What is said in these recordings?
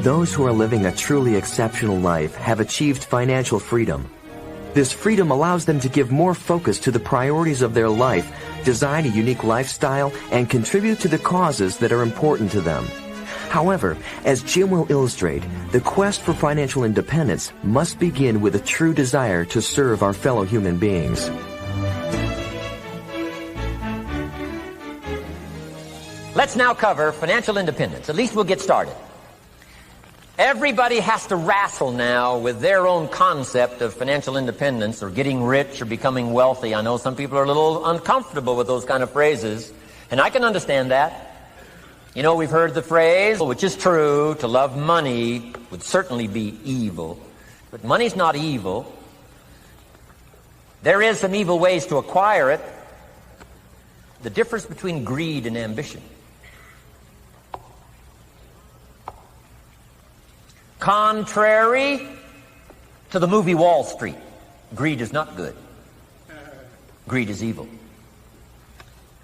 Those who are living a truly exceptional life have achieved financial freedom. This freedom allows them to give more focus to the priorities of their life, design a unique lifestyle, and contribute to the causes that are important to them. However, as Jim will illustrate, the quest for financial independence must begin with a true desire to serve our fellow human beings. Let's now cover financial independence. At least we'll get started. Everybody has to wrestle now with their own concept of financial independence or getting rich or becoming wealthy. I know some people are a little uncomfortable with those kind of phrases, and I can understand that. You know, we've heard the phrase, which is true, to love money would certainly be evil. But money's not evil. There is some evil ways to acquire it. The difference between greed and ambition. Contrary to the movie Wall Street, greed is not good. Greed is evil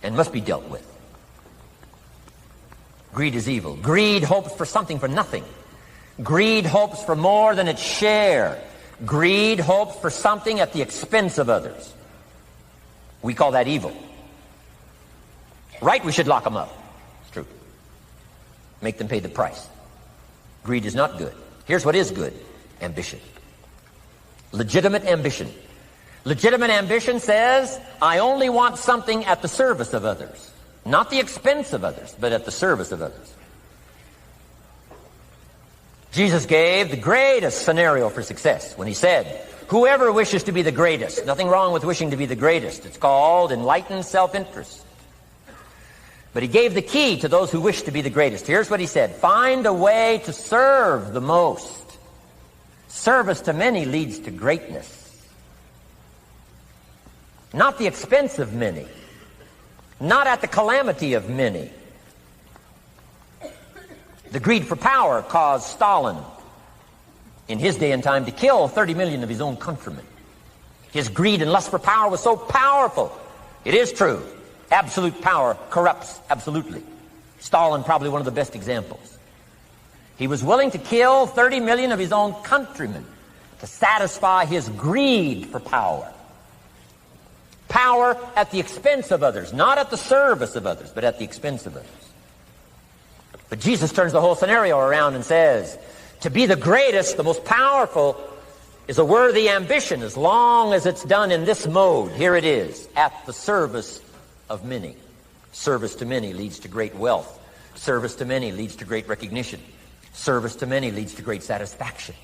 and must be dealt with. Greed is evil. Greed hopes for something for nothing. Greed hopes for more than its share. Greed hopes for something at the expense of others. We call that evil. Right, we should lock them up. It's true. Make them pay the price. Greed is not good. Here's what is good. Ambition. Legitimate ambition. Legitimate ambition says, I only want something at the service of others. Not the expense of others, but at the service of others. Jesus gave the greatest scenario for success when he said, whoever wishes to be the greatest, nothing wrong with wishing to be the greatest. It's called enlightened self-interest. But he gave the key to those who wish to be the greatest. Here's what he said, find a way to serve the most. Service to many leads to greatness. Not the expense of many. Not at the calamity of many. The greed for power caused Stalin, in his day and time, to kill 30 million of his own countrymen. His greed and lust for power was so powerful. It is true. Absolute power corrupts absolutely. Stalin, probably one of the best examples. He was willing to kill 30 million of his own countrymen to satisfy his greed for power. Power at the expense of others, not at the service of others, but at the expense of others. But Jesus turns the whole scenario around and says, to be the greatest, the most powerful, is a worthy ambition as long as it's done in this mode. Here it is, at the service of many. Service to many leads to great wealth. Service to many leads to great recognition. Service to many leads to great satisfaction.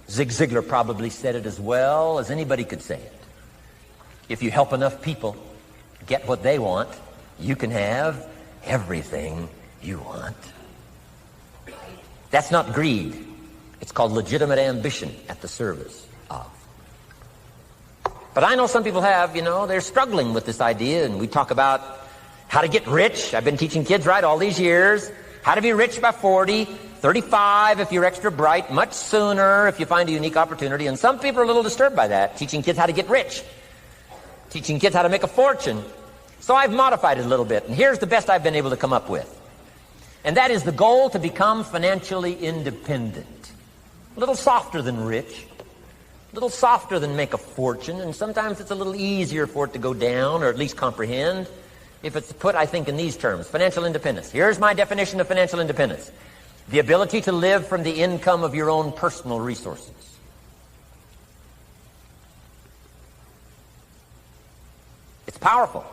Zig Ziglar probably said it as well as anybody could say it. If you help enough people get what they want, you can have everything you want. That's not greed. It's called legitimate ambition at the service of. But I know some people have, they're struggling with this idea, and we talk about how to get rich. I've been teaching kids, all these years. How to be rich by 40, 35 if you're extra bright, much sooner if you find a unique opportunity. And some people are a little disturbed by that, teaching kids how to get rich. Teaching kids how to make a fortune. So I've modified it a little bit, and here's the best I've been able to come up with. And that is the goal to become financially independent. A little softer than rich, a little softer than make a fortune, and sometimes it's a little easier for it to go down, or at least comprehend, if it's put, I think, in these terms, financial independence. Here's my definition of financial independence. The ability to live from the income of your own personal resources. It's powerful.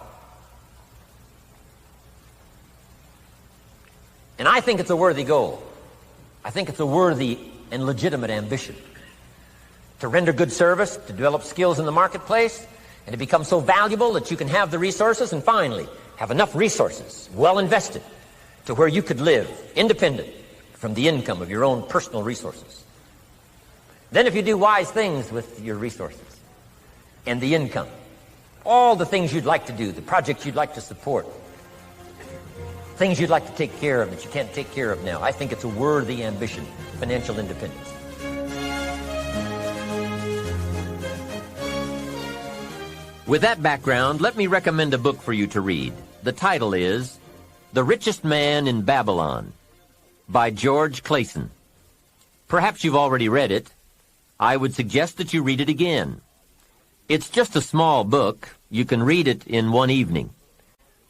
And I think it's a worthy goal. I think it's a worthy and legitimate ambition. To render good service, to develop skills in the marketplace, and to become so valuable that you can have the resources, and finally, have enough resources, well invested, to where you could live independent from the income of your own personal resources. Then if you do wise things with your resources and the income, all the things you'd like to do, the projects you'd like to support, things you'd like to take care of that you can't take care of now, I think it's a worthy ambition, financial independence. With that background, let me recommend a book for you to read. The title is The Richest Man in Babylon. by George Clayson. Perhaps you've already read it. I would suggest that you read it again. It's just a small book. You can read it in one evening.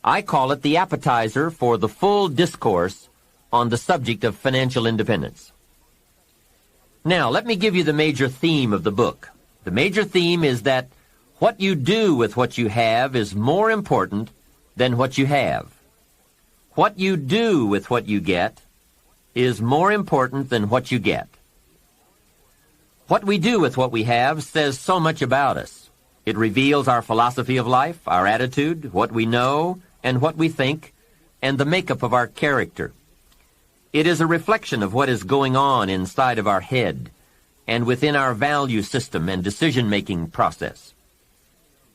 I call it the appetizer for the full discourse on the subject of financial independence. Now, let me give you the major theme of the book. The major theme is that what you do with what you have is more important than what you have. What you do with what you get is more important than what you get. What we do with what we have says so much about us. It reveals our philosophy of life, our attitude, what we know, and what we think, and the makeup of our character. It is a reflection of what is going on inside of our head and within our value system and decision-making process.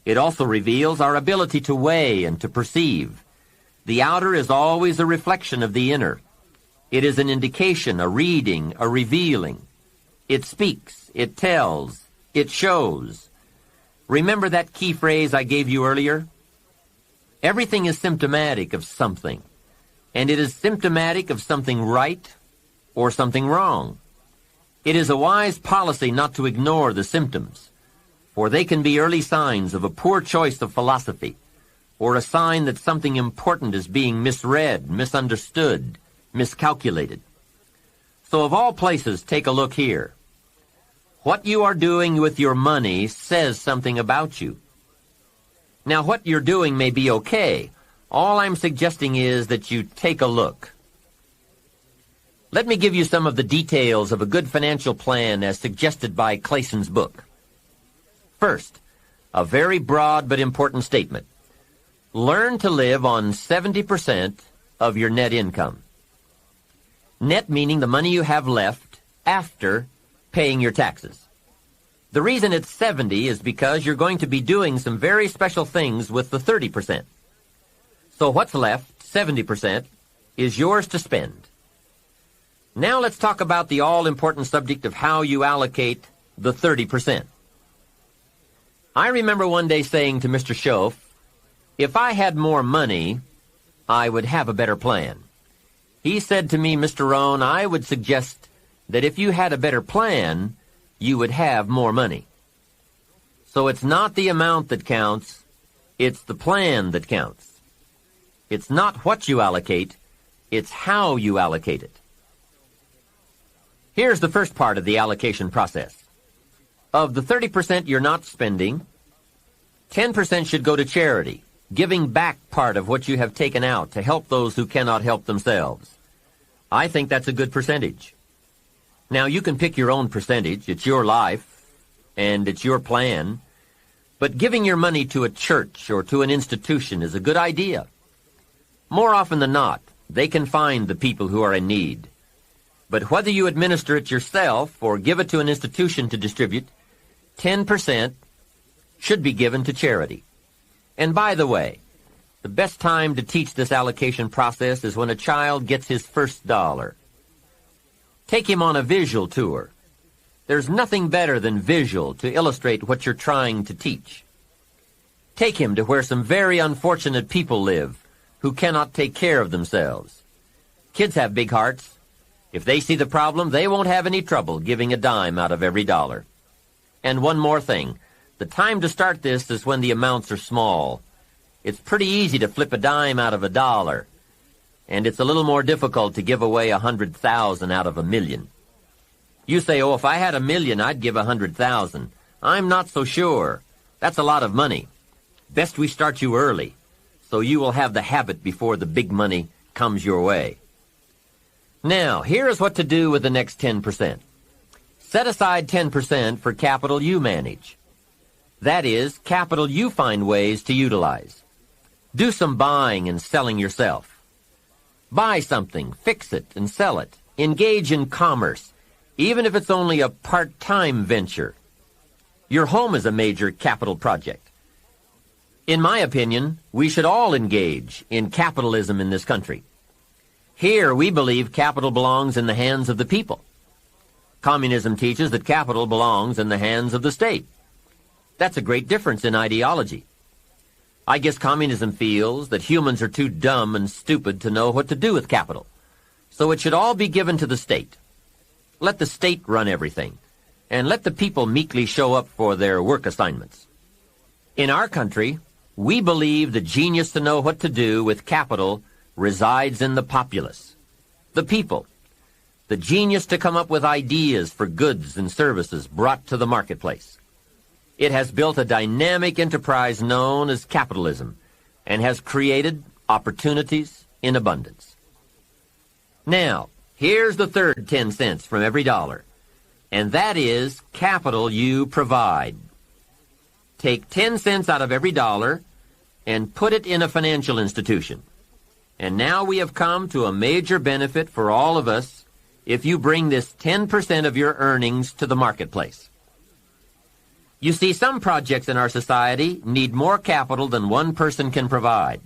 It also reveals our ability to weigh and to perceive. The outer is always a reflection of the inner. It is an indication, a reading, a revealing. It speaks, it tells, it shows. Remember that key phrase I gave you earlier? Everything is symptomatic of something, and it is symptomatic of something right or something wrong. It is a wise policy not to ignore the symptoms, for they can be early signs of a poor choice of philosophy, or a sign that something important is being misread, misunderstood, miscalculated. So of all places, take a look here. What you are doing with your money says something about you. Now, what you're doing may be okay. All I'm suggesting is that you take a look. Let me give you some of the details of a good financial plan as suggested by Clayson's book. First, a very broad but important statement. Learn to live on 70% of your net income. Net meaning the money you have left after paying your taxes. The reason it's 70 is because you're going to be doing some very special things with the 30%. So what's left, 70%, is yours to spend. Now let's talk about the all-important subject of how you allocate the 30%. I remember one day saying to Mr. Schoaf, if I had more money, I would have a better plan. He said to me, Mr. Rohn, I would suggest that if you had a better plan, you would have more money. So it's not the amount that counts, it's the plan that counts. It's not what you allocate, it's how you allocate it. Here's the first part of the allocation process. Of the 30% you're not spending, 10% should go to charity, giving back part of what you have taken out to help those who cannot help themselves. I think that's a good percentage. Now, you can pick your own percentage. It's your life, and it's your plan. But giving your money to a church or to an institution is a good idea. More often than not, they can find the people who are in need. But whether you administer it yourself or give it to an institution to distribute, 10% should be given to charity. And by the way, the best time to teach this allocation process is when a child gets his first dollar. Take him on a visual tour. There's nothing better than visual to illustrate what you're trying to teach. Take him to where some very unfortunate people live who cannot take care of themselves. Kids have big hearts. If they see the problem, they won't have any trouble giving a dime out of every dollar. And one more thing. The time to start this is when the amounts are small. It's pretty easy to flip a dime out of a dollar, and it's a little more difficult to give away 100,000 out of $1 million. You say, oh, if I had $1 million, I'd give 100,000. I'm not so sure. That's a lot of money. Best we start you early, so you will have the habit before the big money comes your way. Now, here is what to do with the next 10%. Set aside 10% for capital you manage. That is, capital you find ways to utilize. Do some buying and selling yourself. Buy something, fix it, and sell it. Engage in commerce, even if it's only a part-time venture. Your home is a major capital project. In my opinion, we should all engage in capitalism in this country. Here, we believe capital belongs in the hands of the people. Communism teaches that capital belongs in the hands of the state. That's a great difference in ideology. I guess communism feels that humans are too dumb and stupid to know what to do with capital. So it should all be given to the state. Let the state run everything, and let the people meekly show up for their work assignments. In our country, we believe the genius to know what to do with capital resides in the populace, the people, the genius to come up with ideas for goods and services brought to the marketplace. It has built a dynamic enterprise known as capitalism and has created opportunities in abundance. Now, here's the third 10 cents from every dollar, and that is capital you provide. Take 10 cents out of every dollar and put it in a financial institution. And now we have come to a major benefit for all of us if you bring this 10% of your earnings to the marketplace. You see, some projects in our society need more capital than one person can provide.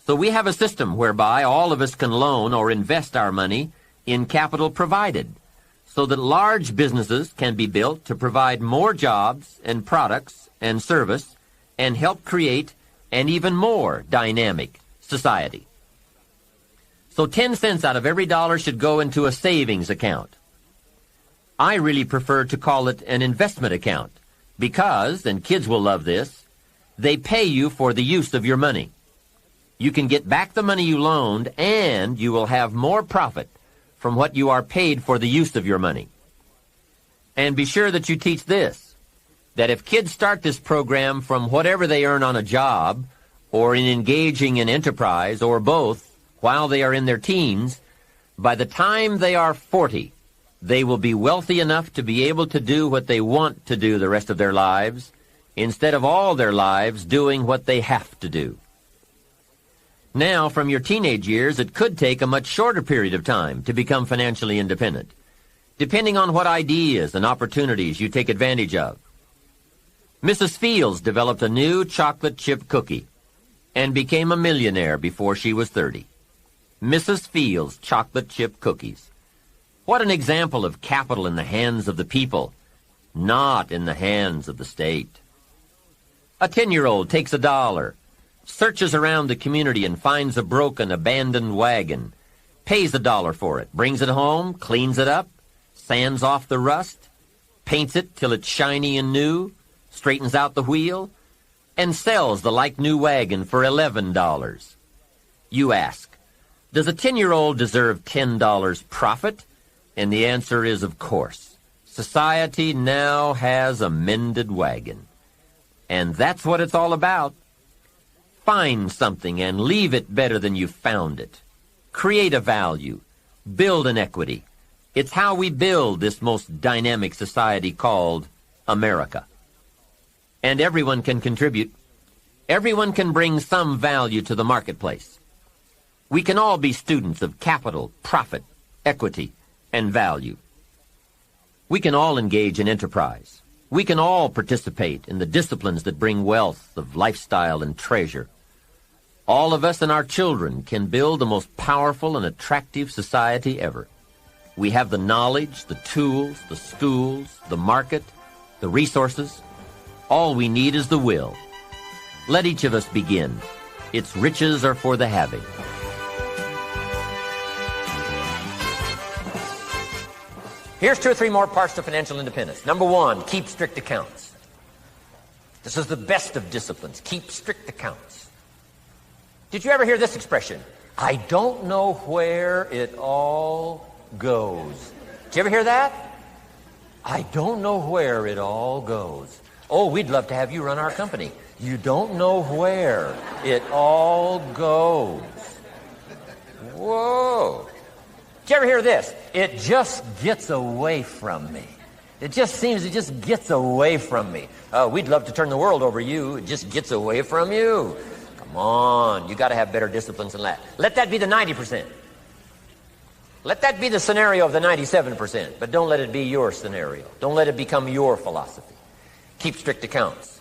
So we have a system whereby all of us can loan or invest our money in capital provided, so that large businesses can be built to provide more jobs and products and service and help create an even more dynamic society. So 10 cents out of every dollar should go into a savings account. I really prefer to call it an investment account because, and kids will love this, they pay you for the use of your money. You can get back the money you loaned, and you will have more profit from what you are paid for the use of your money. And be sure that you teach this, that if kids start this program from whatever they earn on a job, or in engaging in enterprise, or both, while they are in their teens, by the time they are 40, they will be wealthy enough to be able to do what they want to do the rest of their lives, instead of all their lives doing what they have to do. Now, from your teenage years, it could take a much shorter period of time to become financially independent, depending on what ideas and opportunities you take advantage of. Mrs. Fields developed a new chocolate chip cookie and became a millionaire before she was 30. Mrs. Fields chocolate chip cookies. What an example of capital in the hands of the people, not in the hands of the state. A 10-year-old takes $1, searches around the community and finds a broken, abandoned wagon, pays $1 for it, brings it home, cleans it up, sands off the rust, paints it till it's shiny and new, straightens out the wheel, and sells the like-new wagon for $11. You ask, does a 10-year-old deserve $10 profit? And the answer is, of course. Society now has a mended wagon. And that's what it's all about. Find something and leave it better than you found it. Create a value. Build an equity. It's how we build this most dynamic society called America. And everyone can contribute. Everyone can bring some value to the marketplace. We can all be students of capital, profit, equity, and value. We can all engage in enterprise. We can all participate in the disciplines that bring wealth of lifestyle and treasure. All of us and our children can build the most powerful and attractive society ever. We have the knowledge, the tools, the schools, the market, the resources. All we need is the will. Let each of us begin. Its riches are for the having. Here's 2 or 3 more parts to financial independence. Number 1, keep strict accounts. This is the best of disciplines. Keep strict accounts. Did you ever hear this expression? I don't know where it all goes. Did you ever hear that? I don't know where it all goes. Oh, we'd love to have you run our company. You don't know where it all goes. Whoa. Did you ever hear this? It just gets away from me. It just gets away from me. We'd love to turn the world over you. It just gets away from you. Come on. You got to have better disciplines than that. Let that be the 90%. Let that be the scenario of the 97%. But don't let it be your scenario. Don't let it become your philosophy. Keep strict accounts.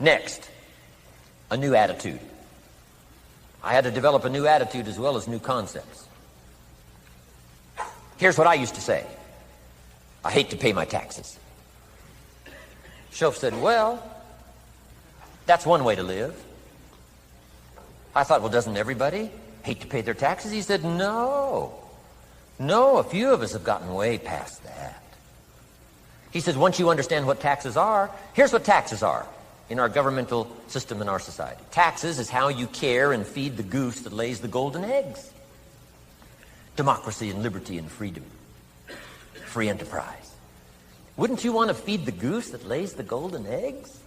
Next, a new attitude. I had to develop a new attitude as well as new concepts. Here's what I used to say. I hate to pay my taxes. Shoaff said, well, that's one way to live. I thought, well, doesn't everybody hate to pay their taxes? He said, no. No, a few of us have gotten way past that. He says, once you understand what taxes are, here's what taxes are in our governmental system in our society. Taxes is how you care and feed the goose that lays the golden eggs. Democracy and liberty and freedom. Free enterprise. Wouldn't you want to feed the goose that lays the golden eggs?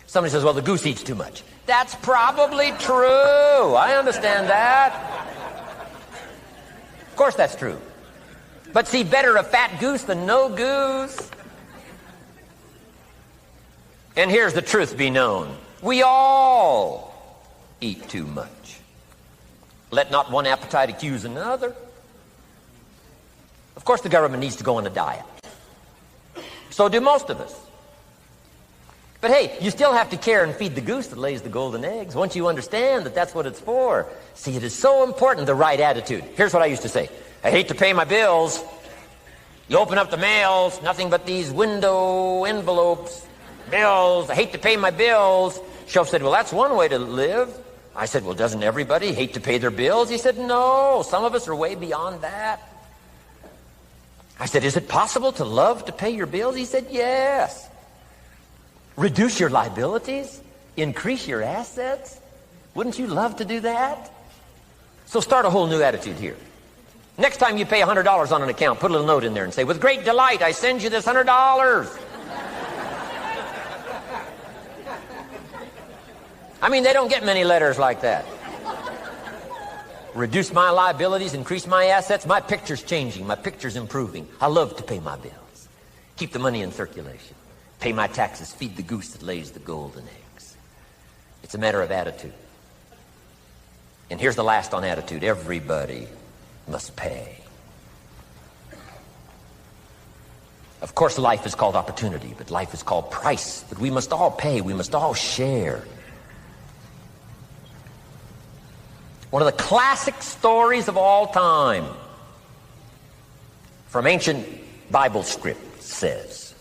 Somebody says, well, the goose eats too much. That's probably true. I understand that. Of course that's true. But see, better a fat goose than no goose. And here's the truth be known. We all eat too much. Let not one appetite accuse another. Of course the government needs to go on a diet. So do most of us. But hey, you still have to care and feed the goose that lays the golden eggs. Once you understand that that's what it's for. See, it is so important, the right attitude. Here's what I used to say. I hate to pay my bills. You open up the mails, nothing but these window envelopes, bills. I hate to pay my bills. Shelf said, well, that's one way to live. I said, well, doesn't everybody hate to pay their bills? He said, no, some of us are way beyond that. I said, is it possible to love to pay your bills? He said, yes. Reduce your liabilities, increase your assets. Wouldn't you love to do that? So start a whole new attitude here. Next time you pay $100 on an account, put a little note in there and say, with great delight, I send you this $100. I mean, they don't get many letters like that. Reduce my liabilities, increase my assets. My picture's changing. My picture's improving. I love to pay my bills. Keep the money in circulation. Pay my taxes. Feed the goose that lays the golden eggs. It's a matter of attitude. And here's the last on attitude. Everybody must pay. Of course, life is called opportunity, but life is called price. But we must all pay. We must all share. One of the classic stories of all time from ancient Bible script says,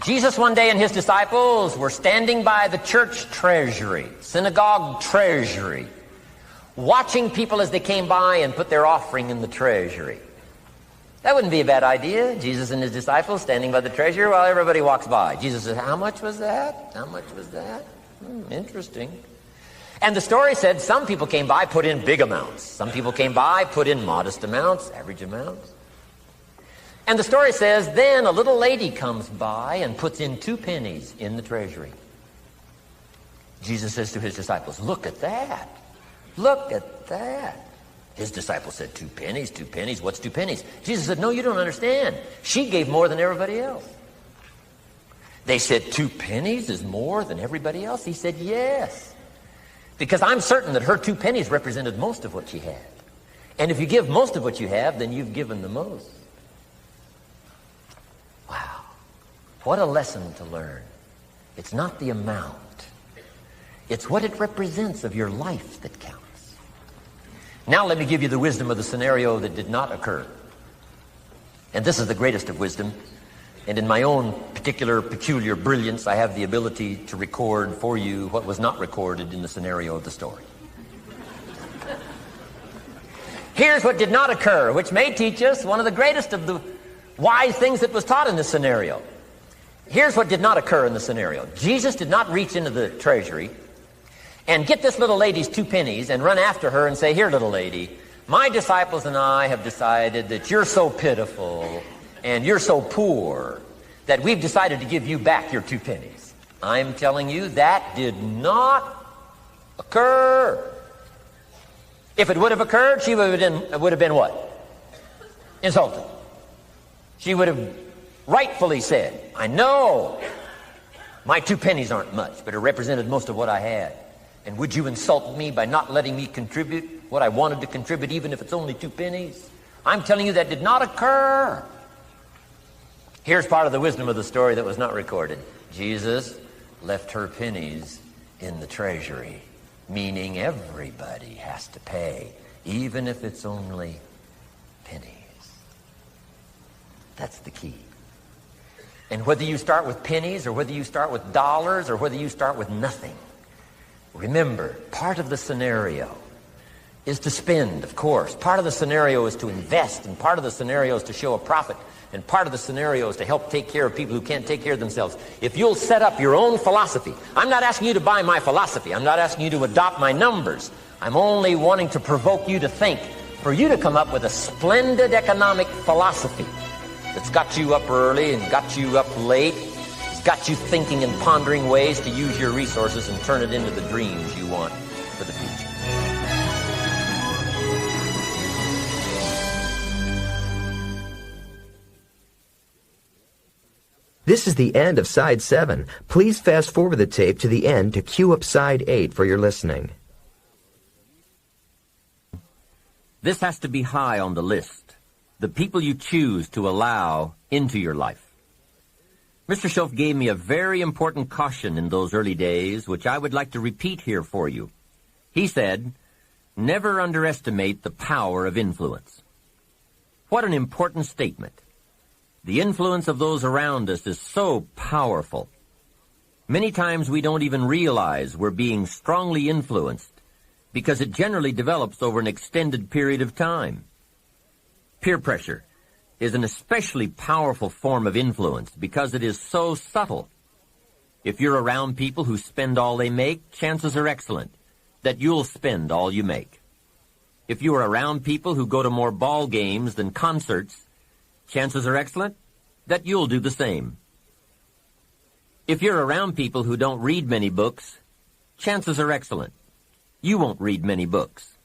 Jesus one day and his disciples were standing by the church treasury, synagogue treasury, watching people as they came by and put their offering in the treasury. That wouldn't be a bad idea. Jesus and his disciples standing by the treasury while everybody walks by. Jesus says, how much was that? How much was that? Interesting. And the story said some people came by, put in big amounts. Some people came by, put in modest amounts, average amounts. And the story says, then a little lady comes by and puts in 2 pennies in the treasury. Jesus says to his disciples, look at that. Look at that. His disciples said, 2 pennies, 2 pennies. What's 2 pennies? Jesus said, no, you don't understand. She gave more than everybody else. They said, 2 pennies is more than everybody else? He said, yes. Because I'm certain that her 2 pennies represented most of what she had. And if you give most of what you have, then you've given the most. Wow. What a lesson to learn. It's not the amount. It's what it represents of your life that counts. Now let me give you the wisdom of the scenario that did not occur. And this is the greatest of wisdom. And in my own particular, peculiar brilliance, I have the ability to record for you what was not recorded in the scenario of the story. Here's what did not occur, which may teach us one of the greatest of the wise things that was taught in this scenario. Here's what did not occur in the scenario. Jesus did not reach into the treasury and get this little lady's 2 pennies and run after her and say, here, little lady, my disciples and I have decided that you're so pitiful and you're so poor that we've decided to give you back your 2 pennies. I'm telling you, that did not occur. If it would have occurred, she would have been what? Insulted. She would have rightfully said, I know my 2 pennies aren't much, but it represented most of what I had. And would you insult me by not letting me contribute what I wanted to contribute, even if it's only 2 pennies? I'm telling you, that did not occur. Here's part of the wisdom of the story that was not recorded. Jesus left her pennies in the treasury, meaning everybody has to pay, even if it's only pennies. That's the key. And whether you start with pennies or whether you start with dollars or whether you start with nothing, Remember, part of the scenario is to spend, of course. Part of the scenario is to invest, and part of the scenario is to show a profit, and part of the scenario is to help take care of people who can't take care of themselves. If you'll set up your own philosophy, I'm not asking you to buy my philosophy. I'm not asking you to adopt my numbers. I'm only wanting to provoke you to think, for you to come up with a splendid economic philosophy that's got you up early and got you up late. It's got you thinking and pondering ways to use your resources and turn it into the dreams you want for the future. This is the end of Side 7. Please fast forward the tape to the end to cue up Side 8 for your listening. This has to be high on the list. The people you choose to allow into your life. Mr. Schultz gave me a very important caution in those early days, which I would like to repeat here for you. He said, never underestimate the power of influence. What an important statement. The influence of those around us is so powerful. Many times we don't even realize we're being strongly influenced because it generally develops over an extended period of time. Peer pressure is an especially powerful form of influence because it is so subtle. If you're around people who spend all they make, chances are excellent that you'll spend all you make. If you are around people who go to more ball games than concerts, chances are excellent that you'll do the same. If you're around people who don't read many books, chances are excellent you won't read many books.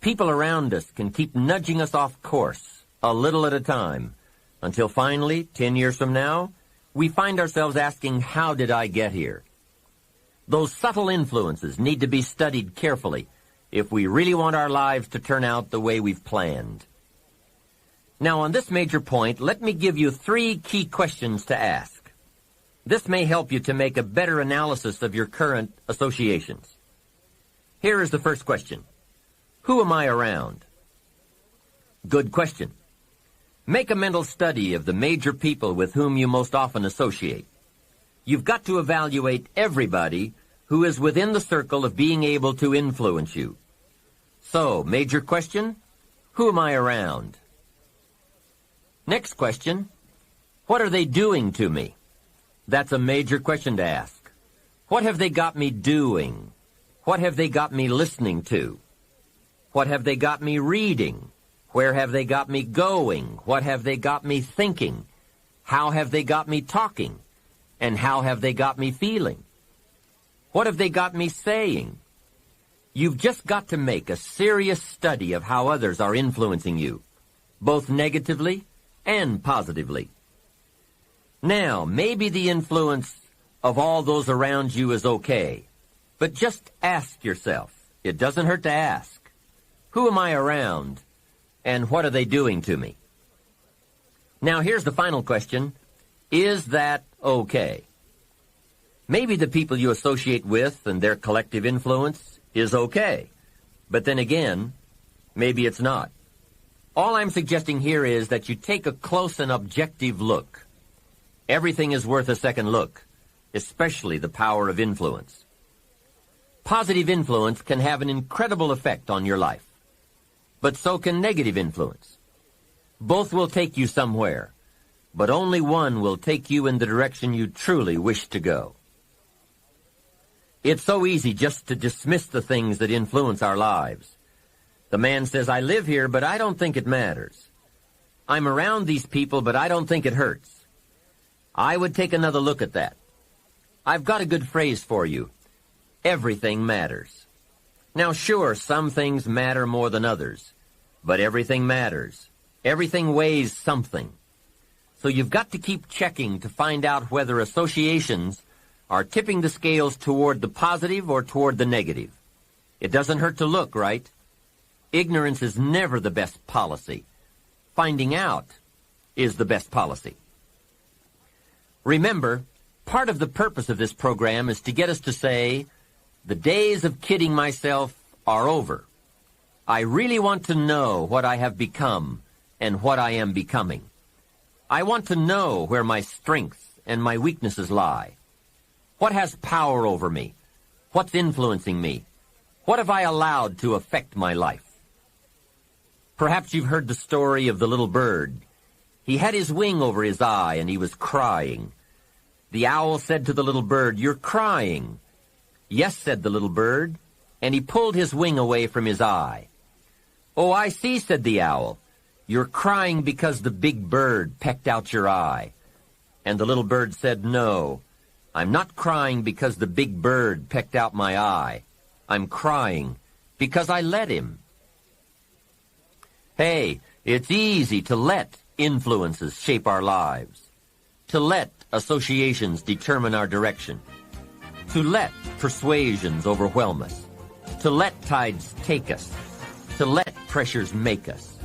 People around us can keep nudging us off course, a little at a time, until finally, 10 years from now, we find ourselves asking, how did I get here? Those subtle influences need to be studied carefully if we really want our lives to turn out the way we've planned. Now, on this major point, let me give you 3 key questions to ask. This may help you to make a better analysis of your current associations. Here is the first question. Who am I around? Good question. Make a mental study of the major people with whom you most often associate. You've got to evaluate everybody who is within the circle of being able to influence you. So, major question, who am I around? Next question, what are they doing to me? That's a major question to ask. What have they got me doing? What have they got me listening to? What have they got me reading? Where have they got me going? What have they got me thinking? How have they got me talking? And how have they got me feeling? What have they got me saying? You've just got to make a serious study of how others are influencing you, both negatively and positively. Now, maybe the influence of all those around you is okay, but just ask yourself, it doesn't hurt to ask, who am I around, and what are they doing to me? Now, here's the final question, is that okay? Maybe the people you associate with and their collective influence is okay, but then again, maybe it's not. All I'm suggesting here is that you take a close and objective look. Everything is worth a second look, especially the power of influence. Positive influence can have an incredible effect on your life, but so can negative influence. Both will take you somewhere, but only one will take you in the direction you truly wish to go. It's so easy just to dismiss the things that influence our lives. The man says, I live here, but I don't think it matters. I'm around these people, but I don't think it hurts. I would take another look at that. I've got a good phrase for you. Everything matters. Now, sure, some things matter more than others, but everything matters. Everything weighs something. So you've got to keep checking to find out whether associations are tipping the scales toward the positive or toward the negative. It doesn't hurt to look, right? Ignorance is never the best policy. Finding out is the best policy. Remember, part of the purpose of this program is to get us to say, the days of kidding myself are over. I really want to know what I have become and what I am becoming. I want to know where my strengths and my weaknesses lie. What has power over me? What's influencing me? What have I allowed to affect my life? Perhaps you've heard the story of the little bird. He had his wing over his eye and he was crying. The owl said to the little bird, "You're crying." "Yes," said the little bird, and he pulled his wing away from his eye. "Oh, I see," said the owl. "You're crying because the big bird pecked out your eye." And the little bird said, "No, I'm not crying because the big bird pecked out my eye. I'm crying because I let him." Hey, it's easy to let influences shape our lives, to let associations determine our direction, to let persuasions overwhelm us, to let tides take us, to let pressures make us.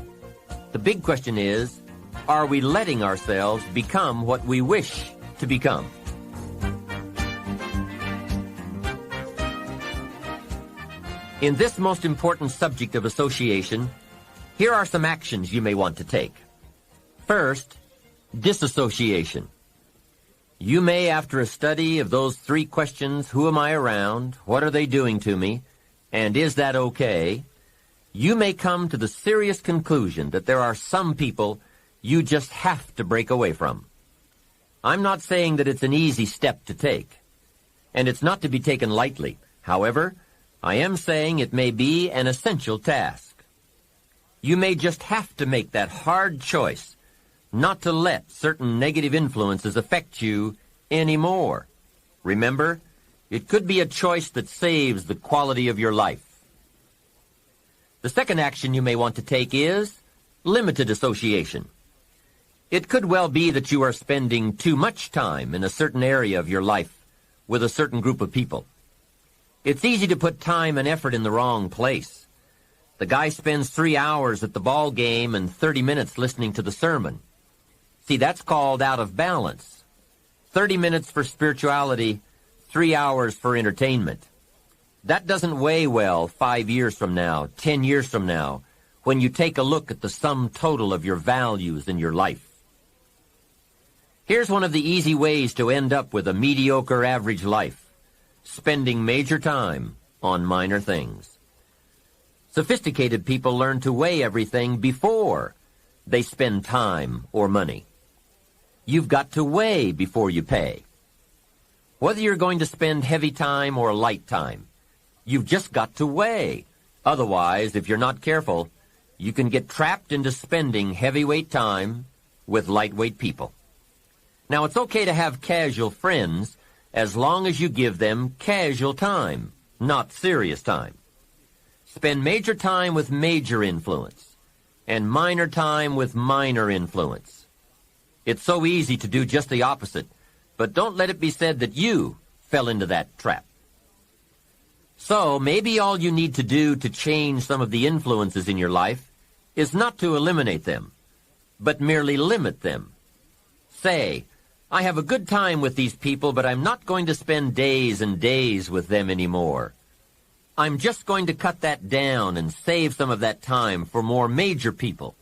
The big question is, are we letting ourselves become what we wish to become? In this most important subject of association, here are some actions you may want to take. First, disassociation. You may, after a study of those 3 questions, who am I around, what are they doing to me, and is that okay, you may come to the serious conclusion that there are some people you just have to break away from. I'm not saying that it's an easy step to take, and it's not to be taken lightly. However, I am saying it may be an essential task. You may just have to make that hard choice not to let certain negative influences affect you anymore. Remember, it could be a choice that saves the quality of your life. The second action you may want to take is limited association. It could well be that you are spending too much time in a certain area of your life with a certain group of people. It's easy to put time and effort in the wrong place. The guy spends 3 hours at the ball game and 30 minutes listening to the sermon. See, that's called out of balance. 30 minutes for spirituality, 3 hours for entertainment. That doesn't weigh well 5 years from now, 10 years from now, when you take a look at the sum total of your values in your life. Here's one of the easy ways to end up with a mediocre average life: spending major time on minor things. Sophisticated people learn to weigh everything before they spend time or money. You've got to weigh before you pay. Whether you're going to spend heavy time or light time, you've just got to weigh. Otherwise, if you're not careful, you can get trapped into spending heavyweight time with lightweight people. Now, it's okay to have casual friends as long as you give them casual time, not serious time. Spend major time with major influence and minor time with minor influence. It's so easy to do just the opposite, but don't let it be said that you fell into that trap. So maybe all you need to do to change some of the influences in your life is not to eliminate them, but merely limit them. Say, I have a good time with these people, but I'm not going to spend days and days with them anymore. I'm just going to cut that down and save some of that time for more major people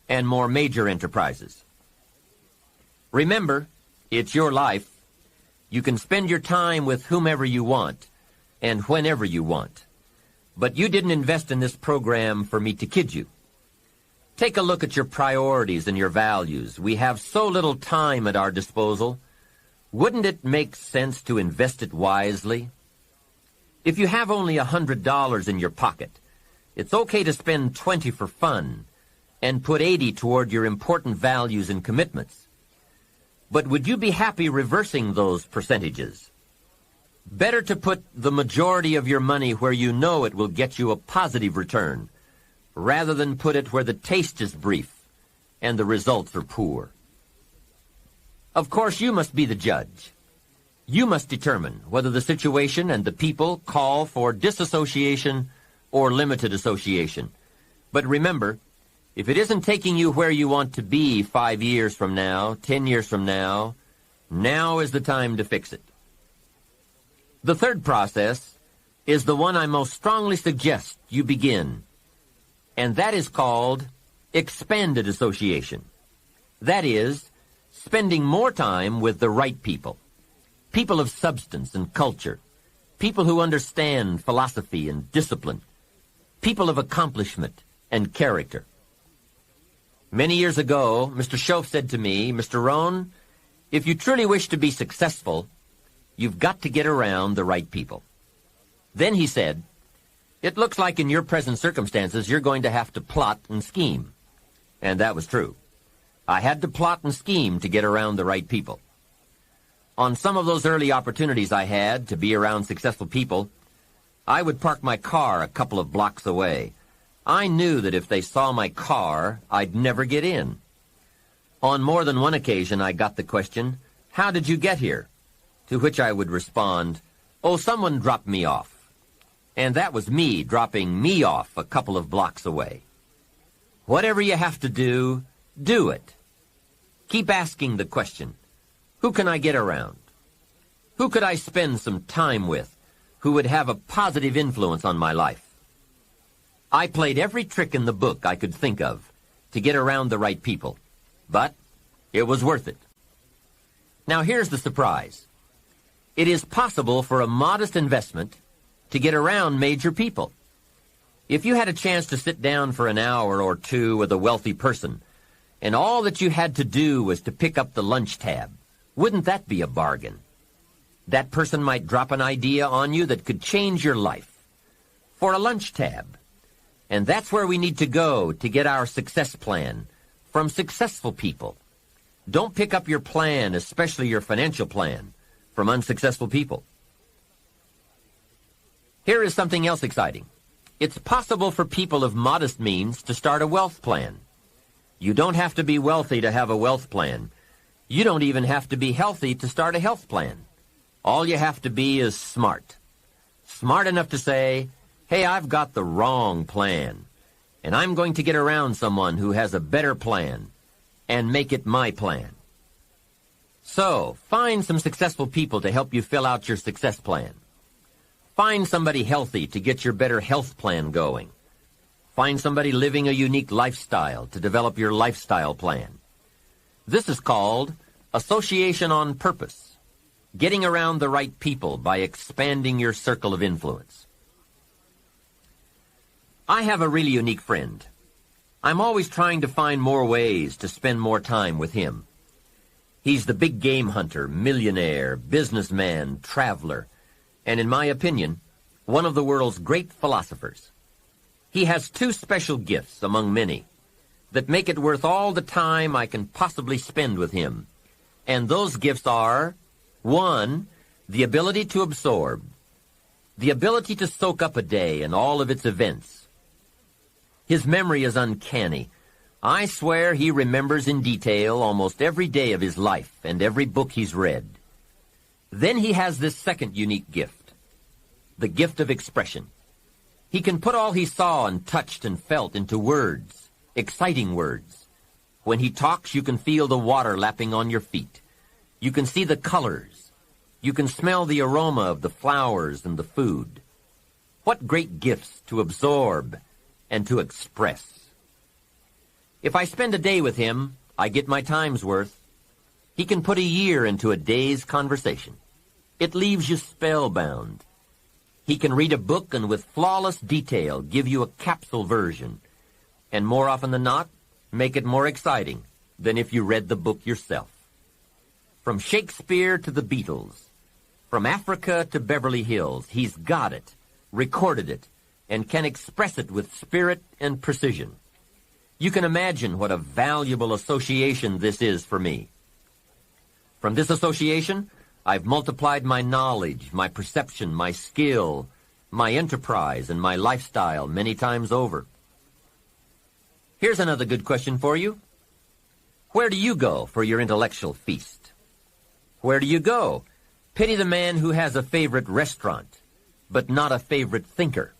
and more major enterprises. Remember, it's your life. You can spend your time with whomever you want and whenever you want. But you didn't invest in this program for me to kid you. Take a look at your priorities and your values. We have so little time at our disposal. Wouldn't it make sense to invest it wisely? If you have only $100 in your pocket, it's okay to spend $20 for fun and put $80 toward your important values and commitments. But would you be happy reversing those percentages? Better to put the majority of your money where you know it will get you a positive return, rather than put it where the taste is brief and the results are poor. Of course, you must be the judge. You must determine whether the situation and the people call for disassociation or limited association. But remember, if it isn't taking you where you want to be 5 years from now, 10 years from now, now is the time to fix it. The third process is the one I most strongly suggest you begin, and that is called expanded association. That is, spending more time with the right people, people of substance and culture, people who understand philosophy and discipline, people of accomplishment and character. Many years ago, Mr. Schoaf said to me, "Mr. Rohn, if you truly wish to be successful, you've got to get around the right people." Then he said, "It looks like in your present circumstances you're going to have to plot and scheme." And that was true. I had to plot and scheme to get around the right people. On some of those early opportunities I had to be around successful people, I would park my car a couple of blocks away. I knew that if they saw my car, I'd never get in. On more than one occasion, I got the question, "How did you get here?" To which I would respond, "Oh, someone dropped me off." And that was me dropping me off a couple of blocks away. Whatever you have to do it. Keep asking the question, who can I get around? Who could I spend some time with who would have a positive influence on my life? I played every trick in the book I could think of to get around the right people, but it was worth it. Now here's the surprise. It is possible for a modest investment to get around major people. If you had a chance to sit down for an hour or two with a wealthy person, and all that you had to do was to pick up the lunch tab, wouldn't that be a bargain? That person might drop an idea on you that could change your life. For a lunch tab. And that's where we need to go to get our success plan, from successful people. Don't pick up your plan, especially your financial plan, from unsuccessful people. Here is something else exciting. It's possible for people of modest means to start a wealth plan. You don't have to be wealthy to have a wealth plan. You don't even have to be healthy to start a health plan. All you have to be is smart. Smart enough to say, "Hey, I've got the wrong plan, and I'm going to get around someone who has a better plan and make it my plan." So, find some successful people to help you fill out your success plan. Find somebody healthy to get your better health plan going. Find somebody living a unique lifestyle to develop your lifestyle plan. This is called association on purpose, getting around the right people by expanding your circle of influence. I have a really unique friend. I'm always trying to find more ways to spend more time with him. He's the big game hunter, millionaire, businessman, traveler, and in my opinion, one of the world's great philosophers. He has two special gifts among many that make it worth all the time I can possibly spend with him. And those gifts are, 1, the ability to absorb, the ability to soak up a day and all of its events. His memory is uncanny. I swear he remembers in detail almost every day of his life and every book he's read. Then he has this second unique gift, the gift of expression. He can put all he saw and touched and felt into words, exciting words. When he talks, you can feel the water lapping on your feet. You can see the colors. You can smell the aroma of the flowers and the food. What great gifts to absorb and to express. If I spend a day with him, I get my time's worth. He can put a year into a day's conversation. It leaves you spellbound. He can read a book and with flawless detail give you a capsule version, and more often than not, make it more exciting than if you read the book yourself. From Shakespeare to the Beatles, from Africa to Beverly Hills, he's got it, recorded it, and can express it with spirit and precision. You can imagine what a valuable association this is for me. From this association, I've multiplied my knowledge, my perception, my skill, my enterprise, and my lifestyle many times over. Here's another good question for you. Where do you go for your intellectual feast? Where do you go? Pity the man who has a favorite restaurant, but not a favorite thinker.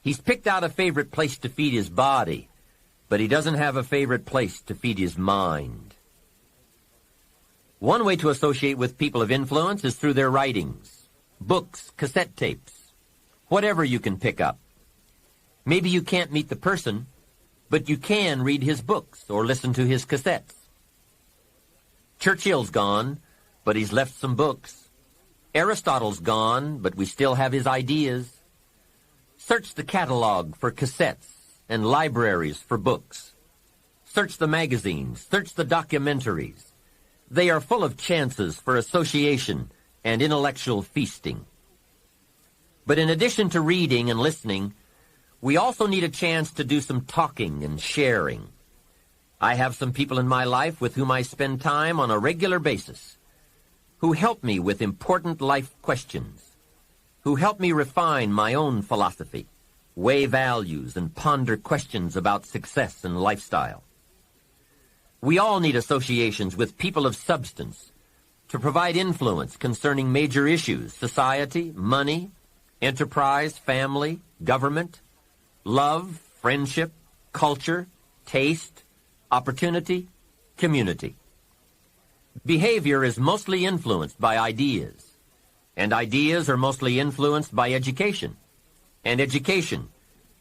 He's picked out a favorite place to feed his body, but he doesn't have a favorite place to feed his mind. One way to associate with people of influence is through their writings, books, cassette tapes, whatever you can pick up. Maybe you can't meet the person, but you can read his books or listen to his cassettes. Churchill's gone, but he's left some books. Aristotle's gone, but we still have his ideas. Search the catalog for cassettes and libraries for books. Search the magazines, search the documentaries. They are full of chances for association and intellectual feasting. But in addition to reading and listening, we also need a chance to do some talking and sharing. I have some people in my life with whom I spend time on a regular basis, who help me with important life questions, who help me refine my own philosophy, weigh values, and ponder questions about success and lifestyle. We all need associations with people of substance to provide influence concerning major issues: society, money, enterprise, family, government, love, friendship, culture, taste, opportunity, community. Behavior is mostly influenced by ideas, and ideas are mostly influenced by education, and education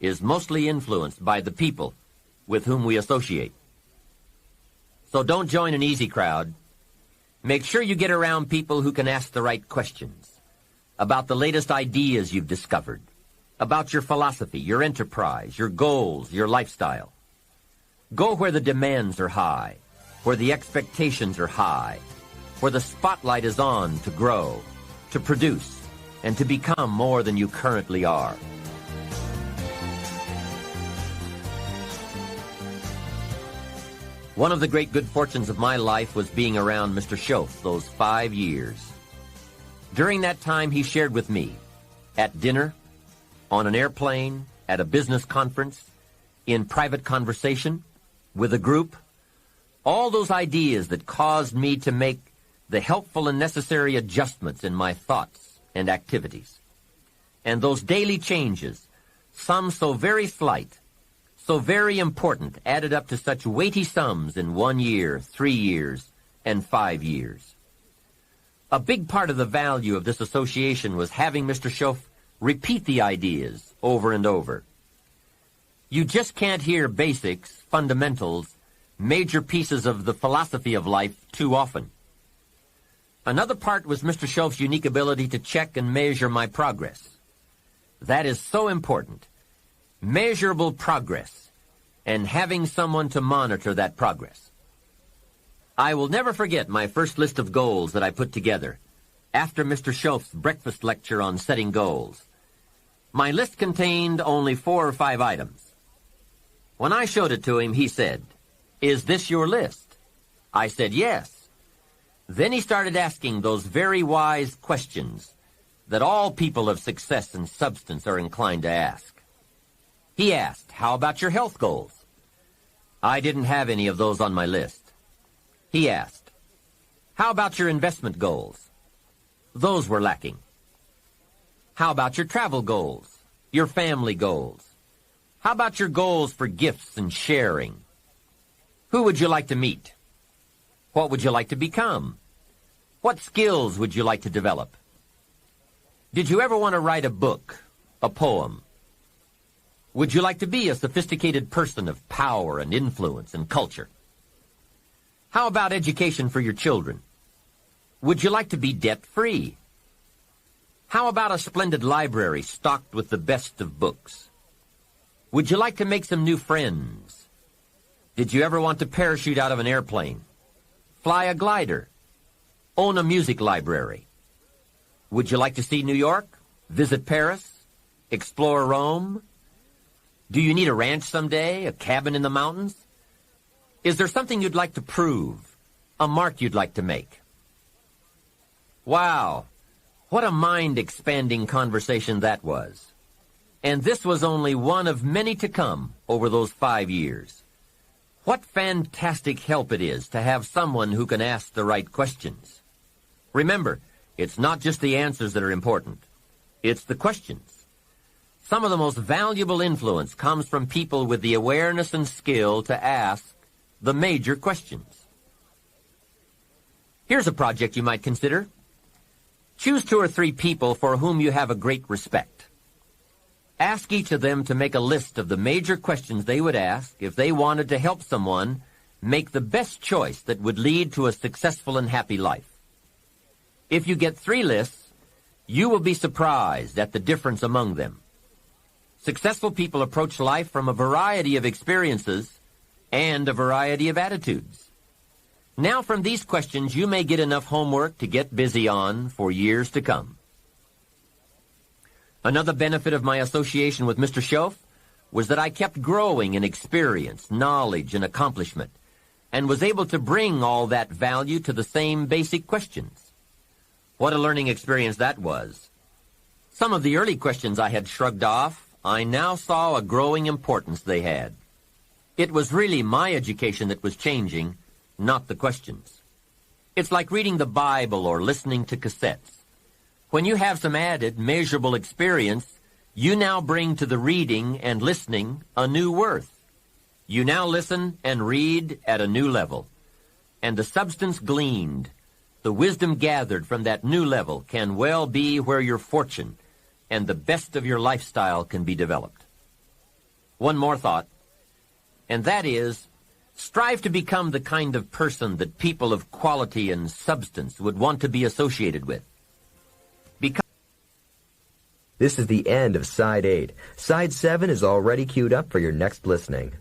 is mostly influenced by the people with whom we associate. So don't join an easy crowd. Make sure you get around people who can ask the right questions about the latest ideas you've discovered, about your philosophy, your enterprise, your goals, your lifestyle. Go where the demands are high, where the expectations are high, where the spotlight is on to grow, to produce, and to become more than you currently are. One of the great good fortunes of my life was being around Mr. Schoaf those 5 years. During that time, he shared with me, at dinner, on an airplane, at a business conference, in private conversation, with a group, all those ideas that caused me to make the helpful and necessary adjustments in my thoughts and activities. And those daily changes, some so very slight, so very important, added up to such weighty sums in 1 year, 3 years, and 5 years. A big part of the value of this association was having Mr. Schoaf repeat the ideas over and over. You just can't hear basics, fundamentals, major pieces of the philosophy of life too often. Another part was Mr. Schoaf's unique ability to check and measure my progress. That is so important. Measurable progress, and having someone to monitor that progress. I will never forget my first list of goals that I put together after Mr. Schoaf's breakfast lecture on setting goals. My list contained only 4 or 5 items. When I showed it to him, he said, "Is this your list?" I said, "Yes." Then he started asking those very wise questions that all people of success and substance are inclined to ask. He asked, "How about your health goals?" I didn't have any of those on my list. He asked, "How about your investment goals?" Those were lacking. How about your travel goals, your family goals? How about your goals for gifts and sharing? Who would you like to meet? What would you like to become? What skills would you like to develop? Did you ever want to write a book, a poem? Would you like to be a sophisticated person of power and influence and culture? How about education for your children? Would you like to be debt-free? How about a splendid library stocked with the best of books? Would you like to make some new friends? Did you ever want to parachute out of an airplane? Fly a glider? Own a music library? Would you like to see New York? Visit Paris? Explore Rome? Do you need a ranch someday, a cabin in the mountains? Is there something you'd like to prove, a mark you'd like to make? Wow, what a mind-expanding conversation that was. And this was only one of many to come over those 5 years. What fantastic help it is to have someone who can ask the right questions. Remember, it's not just the answers that are important. It's the questions. Some of the most valuable influence comes from people with the awareness and skill to ask the major questions. Here's a project you might consider. Choose 2 or 3 people for whom you have a great respect. Ask each of them to make a list of the major questions they would ask if they wanted to help someone make the best choice that would lead to a successful and happy life. If you get 3 lists, You will be surprised at the difference among them. Successful people approach life from a variety of experiences and a variety of attitudes. Now, from these questions, you may get enough homework to get busy on for years to come. Another benefit of my association with Mr. Schoaf was that I kept growing in experience, knowledge, and accomplishment, and was able to bring all that value to the same basic questions. What a learning experience that was. Some of the early questions I had shrugged off, I now saw a growing importance they had. It was really my education that was changing, not the questions. It's like reading the Bible or listening to cassettes. When you have some added, measurable experience, you now bring to the reading and listening a new worth. You now listen and read at a new level. And the substance gleaned, the wisdom gathered from that new level can well be where your fortune and the best of your lifestyle can be developed. One more thought, and that is, strive to become the kind of person that people of quality and substance would want to be associated with. This is the end of Side 8. Side 7 is already queued up for your next listening.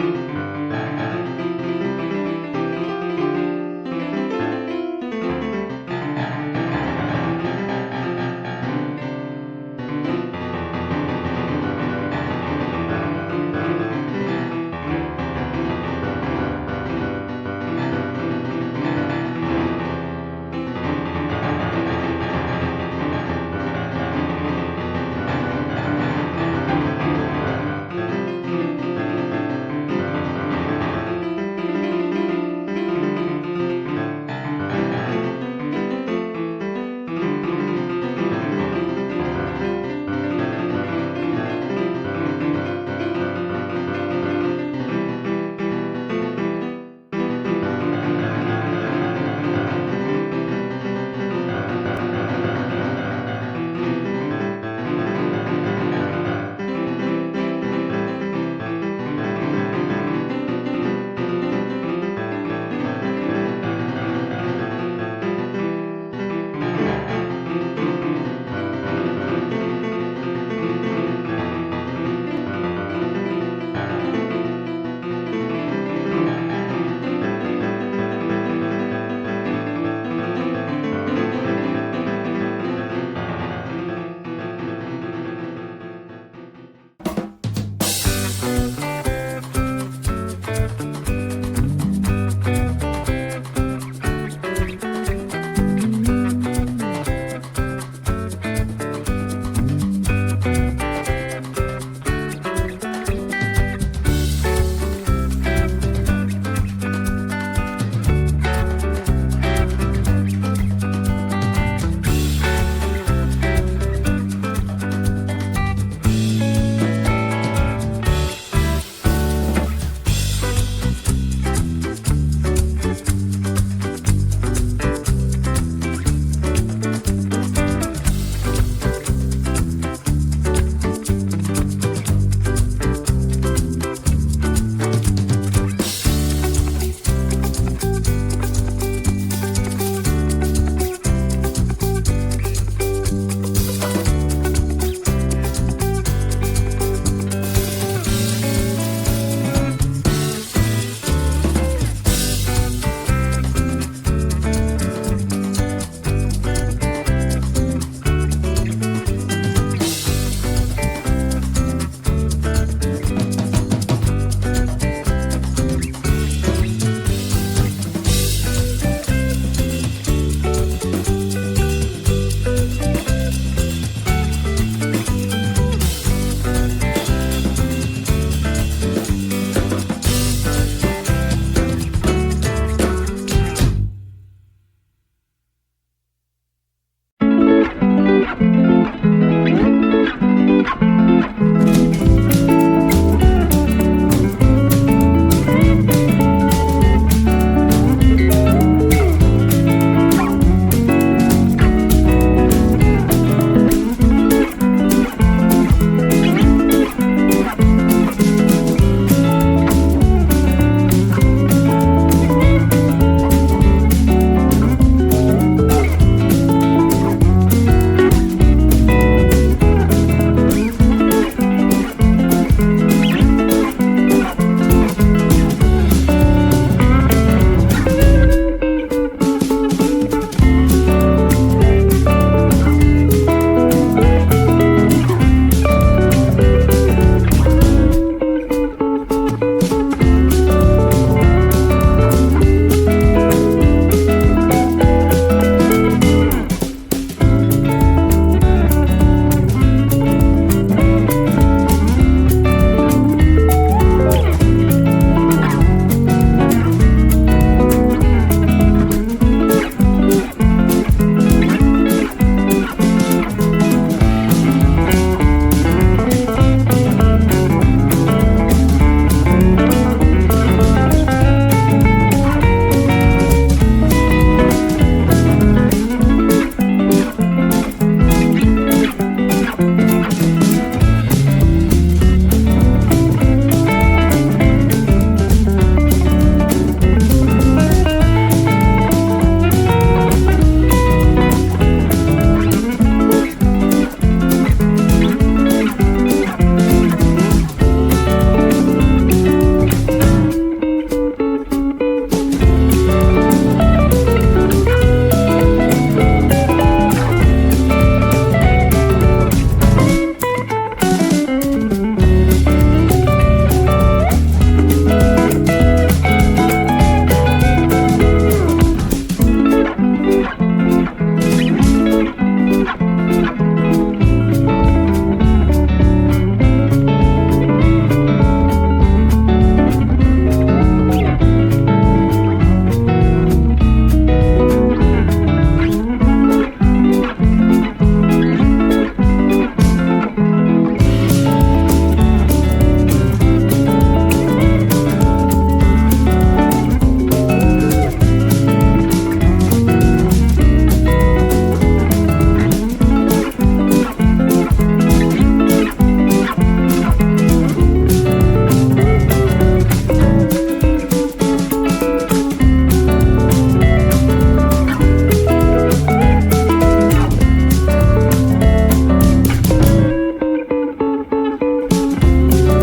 you.